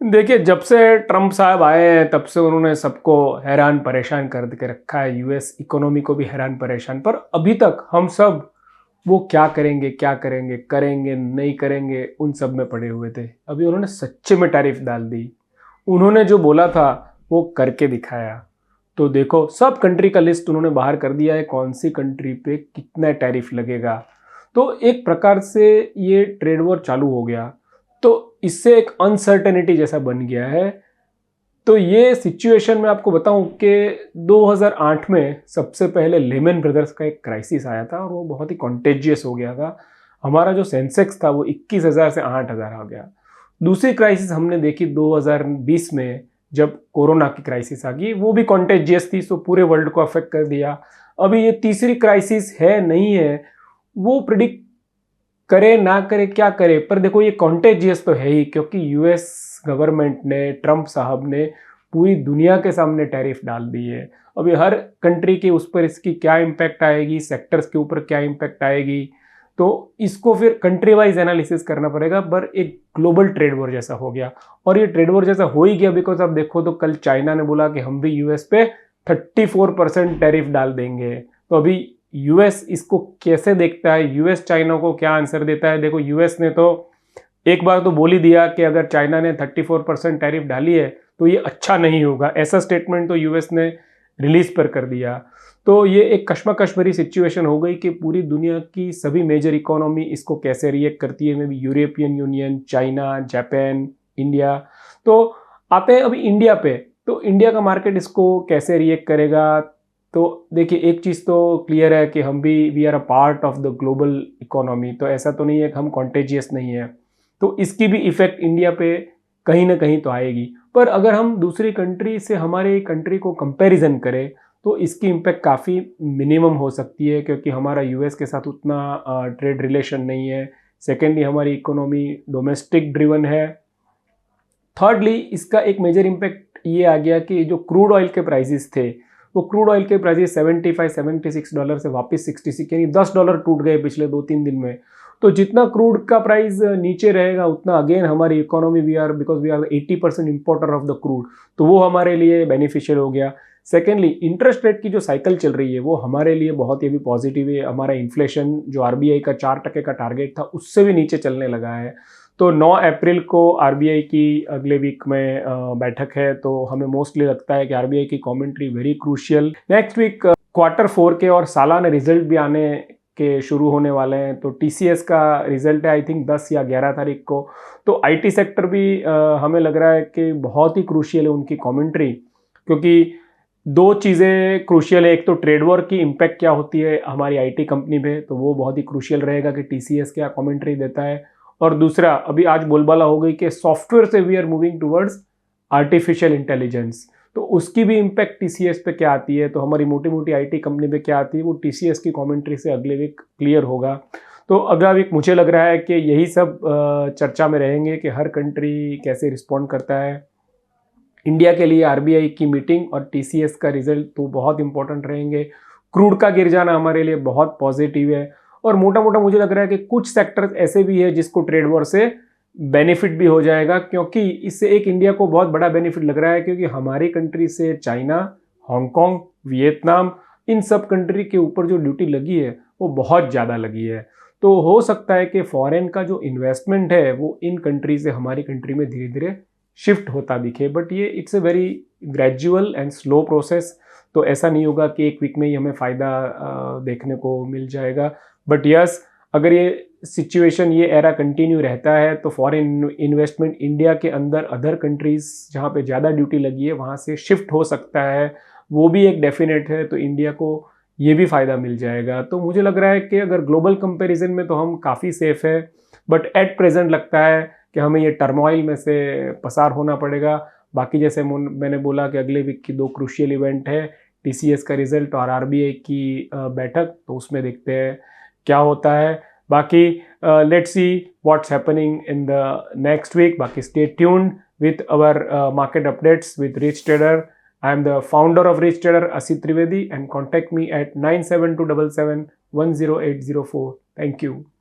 देखिए, जब से ट्रंप साहब आए हैं तब से उन्होंने सबको हैरान परेशान कर के रखा है, यूएस इकोनॉमी को भी हैरान परेशान। पर अभी तक हम सब वो क्या करेंगे, क्या करेंगे, करेंगे नहीं करेंगे, उन सब में पड़े हुए थे। अभी उन्होंने सच्चे में टैरिफ डाल दी। उन्होंने जो बोला था वो करके दिखाया। तो देखो, सब कंट्री का लिस्ट उन्होंने बाहर कर दिया है, कौन सी कंट्री पे कितना टैरिफ लगेगा। तो एक प्रकार से ये ट्रेड वॉर चालू हो गया, तो इससे एक अनसर्टेनिटी जैसा बन गया है। तो ये सिचुएशन में आपको बताऊं कि 2008 में सबसे पहले लेमन ब्रदर्स का एक क्राइसिस आया था और वो बहुत ही कॉन्टेजियस हो गया था। हमारा जो सेंसेक्स था वो 21,000 से 8,000 आ गया। दूसरी क्राइसिस हमने देखी 2020 में, जब कोरोना की क्राइसिस आ गई, वो भी कॉन्टेजियस थी, सो पूरे वर्ल्ड को अफेक्ट कर दिया। अभी ये तीसरी क्राइसिस है नहीं है, वो प्रिडिक्ट करे ना करे क्या करे, पर देखो ये कॉन्टेजियस तो है ही, क्योंकि यूएस गवर्नमेंट ने, ट्रंप साहब ने पूरी दुनिया के सामने टैरिफ डाल दी है। अभी हर कंट्री के उस पर इसकी क्या इम्पैक्ट आएगी, सेक्टर्स के ऊपर क्या इम्पैक्ट आएगी, तो इसको फिर कंट्री वाइज एनालिसिस करना पड़ेगा। पर एक ग्लोबल ट्रेड वॉर जैसा हो गया, और ये ट्रेड वॉर जैसा हो ही गया, बिकॉज आप देखो तो कल चाइना ने बोला कि हम भी यूएस पे 34% टैरिफ डाल देंगे। तो अभी यूएस इसको कैसे देखता है, यूएस चाइना को क्या आंसर देता है? देखो, यूएस ने तो एक बार तो बोल ही दिया कि अगर चाइना ने 34% टैरिफ डाली है तो ये अच्छा नहीं होगा, ऐसा स्टेटमेंट तो यूएस ने रिलीज पर कर दिया। तो ये एक कश्मकश भरी सिचुएशन हो गई कि पूरी दुनिया की सभी मेजर इकोनॉमी इसको कैसे रिएक्ट करती है, may be European union, China, Japan, India. तो आते हैं अभी इंडिया पे, तो इंडिया का मार्केट इसको कैसे रिएक्ट करेगा? तो देखिए, एक चीज़ तो क्लियर है कि हम भी we are a part of the global economy, तो ऐसा तो नहीं है कि हम कॉन्टेजियस नहीं है। तो इसकी भी इफ़ेक्ट इंडिया पे कहीं ना कहीं तो आएगी। पर अगर हम दूसरी कंट्री से हमारे कंट्री को कंपैरिजन करें तो इसकी इम्पैक्ट काफ़ी मिनिमम हो सकती है, क्योंकि हमारा यूएस के साथ उतना ट्रेड रिलेशन नहीं है। सेकेंडली, हमारी इकोनॉमी डोमेस्टिक ड्रिवन है। थर्डली, इसका एक मेजर इम्पैक्ट ये आ गया कि जो क्रूड ऑयल के प्राइसेस थे, वो क्रूड ऑयल के प्राइसेस $75-76 से वापस 66, यानी $10 टूट गए पिछले 2-3 दिन में। तो जितना क्रूड का प्राइस नीचे रहेगा उतना अगेन हमारी economy, because we are 80% importer of the crude, तो वो हमारे लिए बेनिफिशियल हो गया। सेकेंडली, इंटरेस्ट रेट की जो साइकिल चल रही है वो हमारे लिए बहुत ही अभी पॉजिटिव है। हमारा इन्फ्लेशन जो आरबीआई का 4% का टारगेट था उससे भी नीचे चलने लगा है। तो 9 अप्रैल को आरबीआई की अगले वीक में बैठक है, तो हमें मोस्टली लगता है कि आरबीआई की commentary very crucial. Next week Q4 के और सालाना रिजल्ट भी आने के शुरू होने वाले हैं। तो टीसीएस का रिजल्ट है आई थिंक 10 या 11 तारीख को। तो आईटी सेक्टर भी हमें लग रहा है कि बहुत ही क्रूशियल है उनकी कमेंट्री, क्योंकि दो चीज़ें क्रूशियल है। एक तो ट्रेड वॉर की इम्पैक्ट क्या होती है हमारी आईटी कंपनी पे, तो वो बहुत ही क्रूशियल रहेगा कि टीसीएस क्या कमेंट्री देता है। और दूसरा, अभी आज बोलबाला हो गई कि सॉफ्टवेयर से we are moving towards artificial intelligence, तो उसकी भी इम्पैक्ट टीसीएस पे क्या आती है, तो हमारी मोटी मोटी आईटी कंपनी पे क्या आती है, वो टीसीएस की कमेंट्री से अगले वीक क्लियर होगा। तो अगला वीक मुझे लग रहा है कि यही सब चर्चा में रहेंगे कि हर कंट्री कैसे रिस्पॉन्ड करता है। इंडिया के लिए आरबीआई की मीटिंग और टीसीएस का रिजल्ट तो बहुत इंपॉर्टेंट रहेंगे। क्रूड का गिर जाना हमारे लिए बहुत पॉजिटिव है। और मोटा मोटा मुझे लग रहा है कि कुछ सेक्टर्स ऐसे भी है जिसको ट्रेड वॉर से बेनिफिट भी हो जाएगा, क्योंकि इससे एक इंडिया को बहुत बड़ा बेनिफिट लग रहा है, क्योंकि हमारी कंट्री से चाइना, हांगकांग, वियतनाम, इन सब कंट्री के ऊपर जो ड्यूटी लगी है वो बहुत ज़्यादा लगी है। तो हो सकता है कि फॉरेन का जो इन्वेस्टमेंट है वो इन कंट्री से हमारी कंट्री में धीरे धीरे शिफ्ट होता दिखे, बट ये it's a very gradual and slow process. तो ऐसा नहीं होगा कि एक वीक में ही हमें फ़ायदा देखने को मिल जाएगा। बट यस, अगर ये सिचुएशन, ये एरा कंटिन्यू रहता है तो फॉरेन इन्वेस्टमेंट इंडिया के अंदर अदर कंट्रीज़ जहाँ पे ज़्यादा ड्यूटी लगी है वहाँ से शिफ्ट हो सकता है, वो भी एक डेफिनेट है। तो इंडिया को ये भी फ़ायदा मिल जाएगा। तो मुझे लग रहा है कि अगर ग्लोबल कंपैरिजन में तो हम काफ़ी सेफ है, बट एट प्रेजेंट लगता है कि हमें ये टर्मोइल में से पसार होना पड़ेगा। बाकी जैसे मैंने बोला कि अगले वीक की दो क्रूशियल इवेंट है, टीसीएस का रिजल्ट और आरबीआई की बैठक, तो उसमें देखते हैं क्या होता है। बाकी let's see what's happening in the next week. बाकी stay tuned with our market updates with rich trader. I am the founder of Rich Trader, Asit Trivedi, and contact me at 97277 10804. Thank you.